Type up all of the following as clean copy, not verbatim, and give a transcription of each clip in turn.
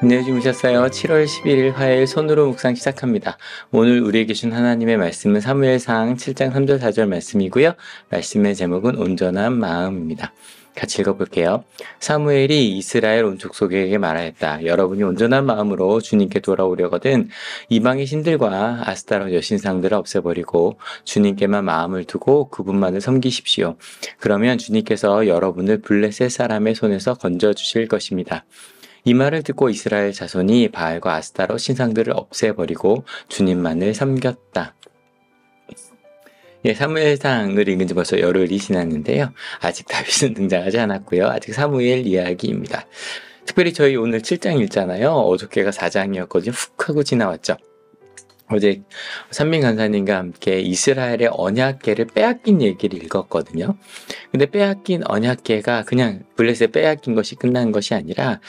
네, 주무셨어요. 7월 11일 화요일 손으로 묵상 시작합니다. 오늘 우리에게 준 하나님의 말씀은 사무엘상 7장 3절 4절 말씀이고요. 말씀의 제목은 온전한 마음입니다. 같이 읽어볼게요. 사무엘이 이스라엘 온 족속에게 말하였다. 여러분이 온전한 마음으로 주님께 돌아오려거든 이방의 신들과 아스타롯 여신상들을 없애버리고 주님께만 마음을 두고 그분만을 섬기십시오. 그러면 주님께서 여러분을 블레셋 사람의 손에서 건져주실 것입니다. 이 말을 듣고 이스라엘 자손이 바알과 아스타롯 신상들을 없애버리고 주님만을 섬겼다. 사무엘상을 읽은 지 벌써 열흘이 지났는데요. 아직 다윗은 등장하지 않았고요. 아직 사무엘 이야기입니다. 특별히 저희 오늘 7장 읽잖아요. 어저께가 4장이었거든요. 훅 하고 지나왔죠. 어제 선민 간사님과 함께 이스라엘의 언약궤를 빼앗긴 얘기를 읽었거든요. 근데 빼앗긴 언약궤가 그냥 블레셋에 빼앗긴 것이 끝난 것이 아니라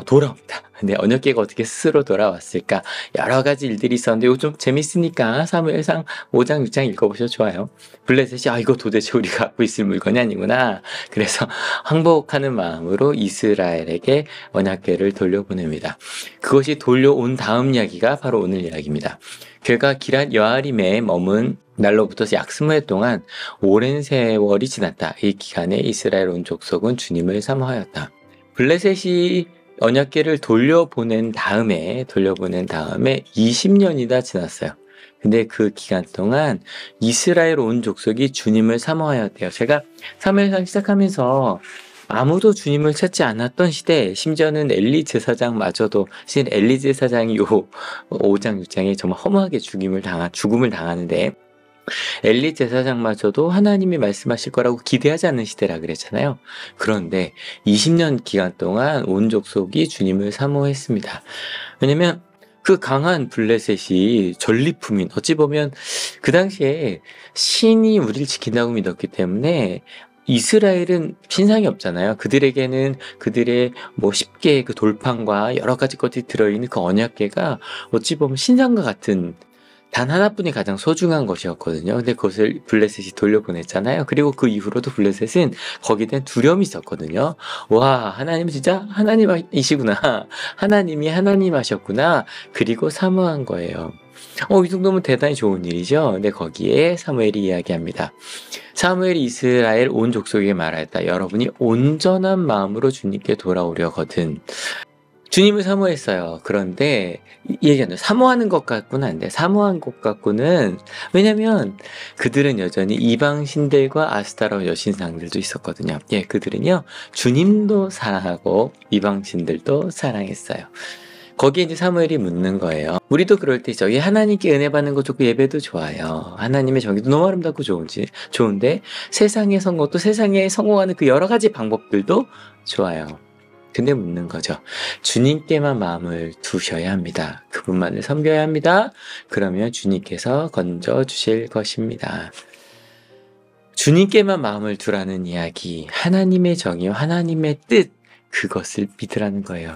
돌아온다. 근데 언약궤가 어떻게 스스로 돌아왔을까? 여러 가지 일들이 있었는데 이거 좀 재밌으니까 사무엘상 5장 6장 읽어보셔도 좋아요. 블레셋이 이거 도대체 우리가 갖고 있을 물건이 아니구나. 그래서 항복하는 마음으로 이스라엘에게 언약궤를 돌려보냅니다. 그것이 돌려온 다음 이야기가 바로 오늘 이야기입니다. 그가 기랏 여아림에 머문 날로부터 약 20해 동안 오랜 세월이 지났다. 이 기간에 이스라엘 온 족속은 주님을 사모하였다. 블레셋이 언약궤를 돌려보낸 다음에 20년이나 지났어요. 근데 그 기간 동안 이스라엘 온 족속이 주님을 사모하였대요. 제가 사무엘상 시작하면서 아무도 주님을 찾지 않았던 시대, 심지어는 엘리 제사장마저도, 사실 엘리 제사장이 요 5장 6장에 정말 허무하게 죽음을 당하는데 엘리 제사장마저도 하나님이 말씀하실 거라고 기대하지 않는 시대라 그랬잖아요. 그런데 20년 기간 동안 온 족속이 주님을 사모했습니다. 왜냐면 그 강한 블레셋이 전리품인, 어찌 보면 그 당시에 신이 우리를 지킨다고 믿었기 때문에 이스라엘은 신상이 없잖아요. 그들에게는 그들의 쉽게 그 돌판과 여러 가지 것들이 들어있는 그 언약궤가 어찌 보면 신상과 같은 단 하나뿐이 가장 소중한 것이었거든요. 근데 그것을 블레셋이 돌려보냈잖아요. 그리고 그 이후로도 블레셋은 거기에 대한 두려움이 있었거든요. 와, 하나님은 진짜 하나님이시구나. 하나님이 하나님 하셨구나. 그리고 사모한 거예요. 이 정도면 대단히 좋은 일이죠. 근데 거기에 사무엘이 이야기합니다. 사무엘이 이스라엘 온 족속에게 말하였다. 여러분이 온전한 마음으로 주님께 돌아오려거든. 주님을 사모했어요. 그런데 얘기하는 사모하는 것 같고는 안 돼. 사모한 것 같고는, 왜냐면 그들은 여전히 이방 신들과 아스타롯 여신상들도 있었거든요. 그들은요 주님도 사랑하고 이방 신들도 사랑했어요. 거기에 이제 사무엘이 묻는 거예요. 우리도 그럴 때 저기 하나님께 은혜 받는 거 좋고 예배도 좋아요. 하나님의 정의도 너무 아름답고 좋은데 세상의 성공도 세상에 성공하는 그 여러 가지 방법들도 좋아요. 근데 묻는 거죠. 주님께만 마음을 두셔야 합니다. 그분만을 섬겨야 합니다. 그러면 주님께서 건져주실 것입니다. 주님께만 마음을 두라는 이야기, 하나님의 정의와 하나님의 뜻, 그것을 믿으라는 거예요.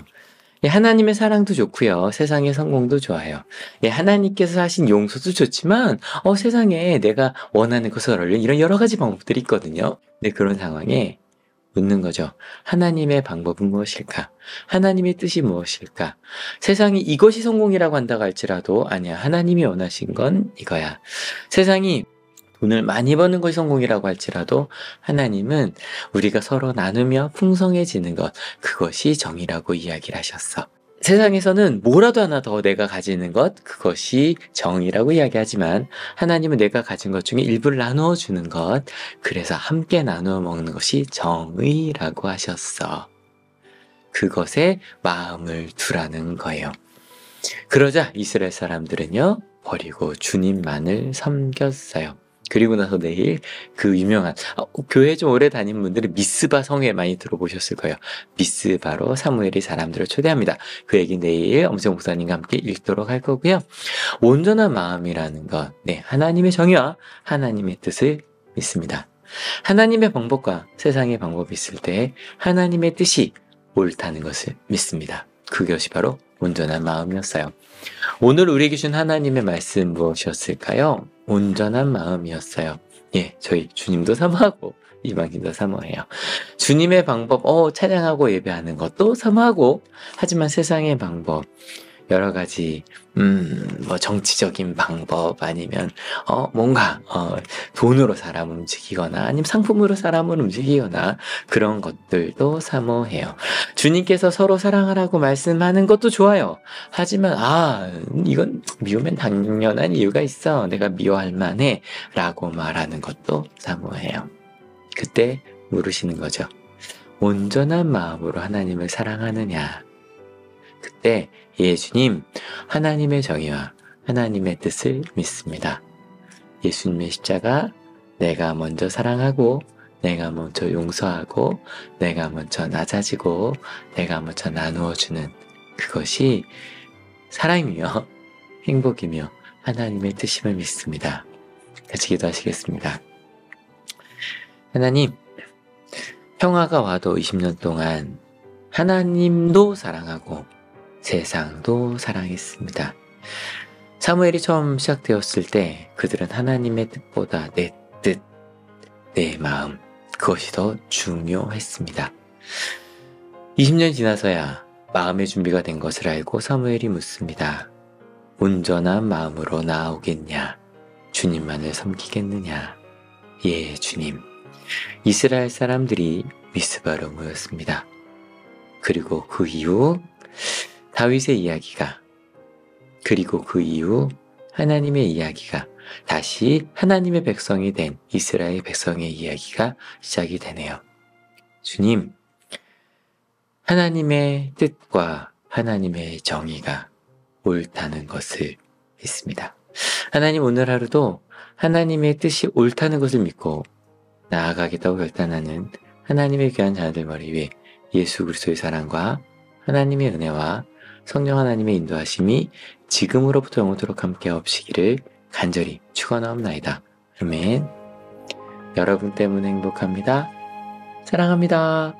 하나님의 사랑도 좋고요. 세상의 성공도 좋아요. 하나님께서 하신 용서도 좋지만 세상에 내가 원하는 것을 얻으려는 이런 여러 가지 방법들이 있거든요. 근데 그런 상황에 묻는 거죠. 하나님의 방법은 무엇일까? 하나님의 뜻이 무엇일까? 세상이 이것이 성공이라고 한다고 할지라도 아니야. 하나님이 원하신 건 이거야. 세상이 돈을 많이 버는 것이 성공이라고 할지라도 하나님은 우리가 서로 나누며 풍성해지는 것, 그것이 정의라고 이야기를 하셨어. 세상에서는 뭐라도 하나 더 내가 가지는 것, 그것이 정의라고 이야기하지만 하나님은 내가 가진 것 중에 일부를 나누어 주는 것, 그래서 함께 나누어 먹는 것이 정의라고 하셨어. 그것에 마음을 두라는 거예요. 그러자 이스라엘 사람들은요 버리고 주님만을 섬겼어요. 그리고 나서 내일 그 유명한 교회 좀 오래 다닌 분들은 미스바 성회 많이 들어보셨을 거예요. 미스바로 사무엘이 사람들을 초대합니다. 그 얘기 내일 엄정 목사님과 함께 읽도록 할 거고요. 온전한 마음이라는 것, 하나님의 정의와 하나님의 뜻을 믿습니다. 하나님의 방법과 세상의 방법이 있을 때 하나님의 뜻이 옳다는 것을 믿습니다. 그것이 바로 온전한 마음이었어요. 오늘 우리에게 준 하나님의 말씀 무엇이었을까요? 온전한 마음이었어요. 저희 주님도 사모하고 이방신도 사모해요. 주님의 방법, 찬양하고 예배하는 것도 사모하고, 하지만 세상의 방법, 여러 가지, 뭐 정치적인 방법, 아니면, 뭔가, 돈으로 사람을 움직이거나, 아니면 상품으로 사람을 움직이거나, 그런 것들도 사모해요. 주님께서 서로 사랑하라고 말씀하는 것도 좋아요. 하지만, 이건 미우면 당연한 이유가 있어. 내가 미워할 만해. 라고 말하는 것도 사모해요. 그때 물으시는 거죠. 온전한 마음으로 하나님을 사랑하느냐? 그때 주님, 하나님의 정의와 하나님의 뜻을 믿습니다. 예수님의 십자가, 내가 먼저 사랑하고, 내가 먼저 용서하고, 내가 먼저 낮아지고, 내가 먼저 나누어주는 그것이 사랑이며 행복이며 하나님의 뜻임을 믿습니다. 같이 기도하시겠습니다. 하나님, 평화가 와도 20년 동안 하나님도 사랑하고 세상도 사랑했습니다. 사무엘이 처음 시작되었을 때 그들은 하나님의 뜻보다 내 뜻, 내 마음, 그것이 더 중요했습니다. 20년 지나서야 마음의 준비가 된 것을 알고 사무엘이 묻습니다. 온전한 마음으로 나아오겠냐? 주님만을 섬기겠느냐? 예, 주님. 이스라엘 사람들이 미스바로 모였습니다. 그리고 그 이후 다윗의 이야기가, 그리고 그 이후 하나님의 이야기가, 다시 하나님의 백성이 된 이스라엘 백성의 이야기가 시작이 되네요. 주님, 하나님의 뜻과 하나님의 정의가 옳다는 것을 믿습니다. 하나님, 오늘 하루도 하나님의 뜻이 옳다는 것을 믿고 나아가겠다고 결단하는 하나님의 귀한 자녀들 머리 위에 예수 그리스도의 사랑과 하나님의 은혜와 성령 하나님의 인도하심이 지금으로부터 영원토록 함께 없시기를 간절히 축원하옵나이다. 아멘. 여러분 때문에 행복합니다. 사랑합니다.